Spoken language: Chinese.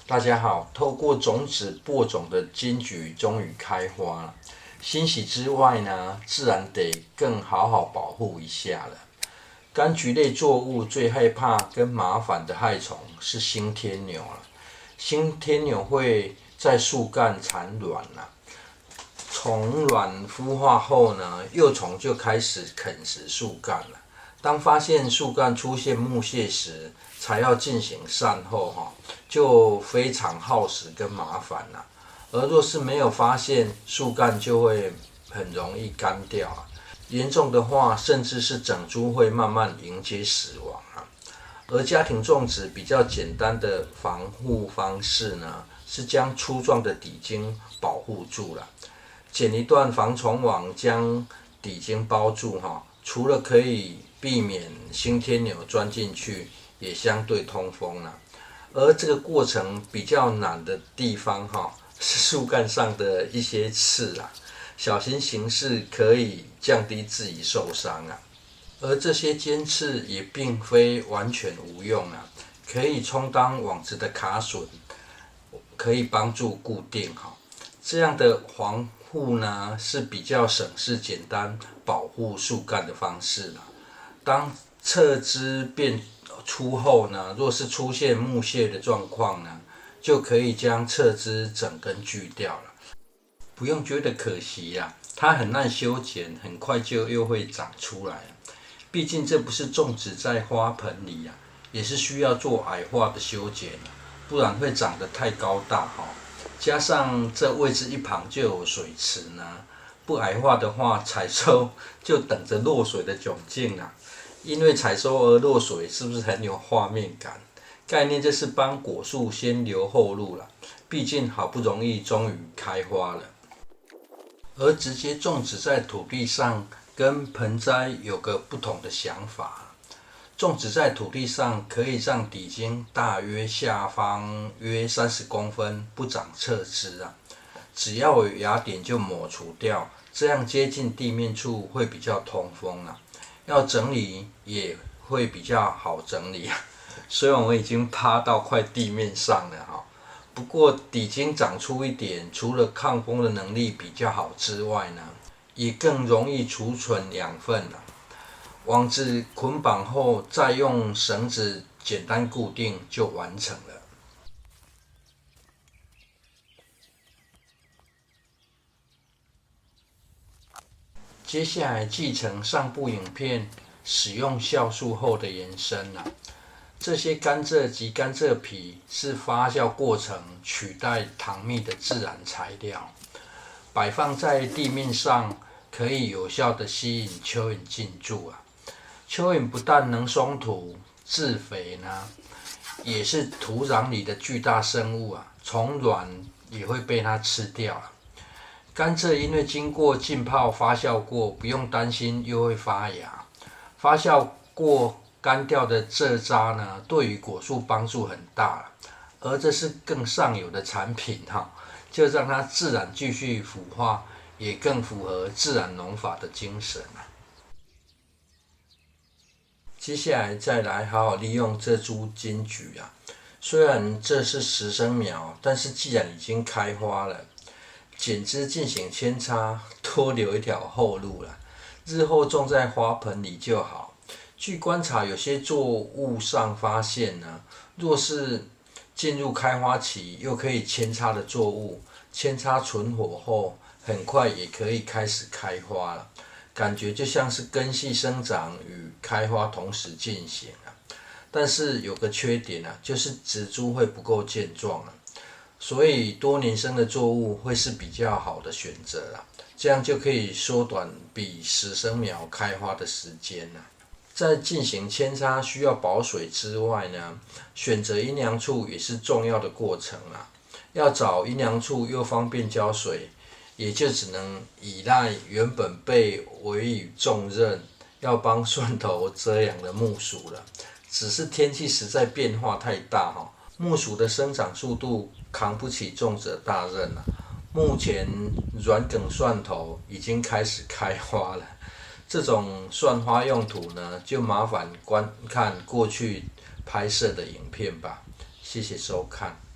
大家好，透过种子播种的金桔终于开花了，欣喜之外呢，自然得更好好保护一下了。柑橘类作物最害怕跟麻烦的害虫是新天牛了。新天牛会在树干产卵了，从卵孵化后呢，幼虫就开始啃食树干了。当发现树干出现木屑时，才要进行善后就非常耗时跟麻烦了。而若是没有发现，树干就会很容易干掉啊。严重的话，甚至是整株会慢慢迎接死亡啊。而家庭种植比较简单的防护方式呢，是将粗壮的底茎保护住了，剪一段防虫网将底茎包住除了可以避免新天牛钻进去，也相对通风了。而这个过程比较难的地方是树干上的一些刺啊，小心行事可以降低自己受伤啊。而这些尖刺也并非完全无用啊，可以充当网子的卡榫，可以帮助固定这样的防护呢是比较省事简单保护树干的方式啦。当侧枝变粗后呢，若是出现木屑的状况呢，就可以将侧枝整根锯掉了。不用觉得可惜呀，它很耐修剪，很快就又会长出来了。毕竟这不是种植在花盆里也是需要做矮化的修剪，不然会长得太高大加上这位置一旁就有水池呢，不矮化的话，采收就等着落水的窘境了。因为采收而落水，是不是很有画面感？概念就是帮果树先留后路了，毕竟好不容易终于开花了。而直接种植在土地上跟盆栽有个不同的想法，种植在土地上可以让底茎大约下方约30公分不长侧枝只要有芽点就抹除掉，这样接近地面处会比较通风要整理也会比较好整理虽然我已经趴到快地面上了不过底茎长出一点，除了抗风的能力比较好之外呢，也更容易储存养分网子捆绑后，再用绳子简单固定就完成了。接下来继承上部影片使用酵素后的延伸这些甘蔗及甘蔗皮是发酵过程取代糖蜜的自然材料，摆放在地面上可以有效的吸引蚯蚓进驻蚯蚓不但能松土自肥呢，也是土壤里的巨大生物虫卵也会被它吃掉甘蔗因为经过浸泡发酵过，不用担心又会发芽。发酵过干掉的蔗渣呢，对于果树帮助很大而这是更上游的产品就让它自然继续腐化，也更符合自然农法的精神接下来再来好好利用这株金桔虽然这是实生苗，但是既然已经开花了，剪枝进行扦插，多留一条后路日后种在花盆里就好。据观察，有些作物上发现若是进入开花期又可以扦插的作物，扦插存活后，很快也可以开始开花了。感觉就像是根系生长与开花同时进行但是有个缺点就是植株会不够健壮所以多年生的作物会是比较好的选择这样就可以缩短比实生苗开花的时间在进行扦插需要保水之外呢，选择阴凉处也是重要的过程要找阴凉处又方便浇水，也就只能依赖原本被委以重任要帮蒜头遮阳的木薯了。只是天气实在变化太大木薯的生长速度扛不起重责大任目前软梗蒜头已经开始开花了，这种蒜花用途呢，就麻烦观看过去拍摄的影片吧。谢谢收看。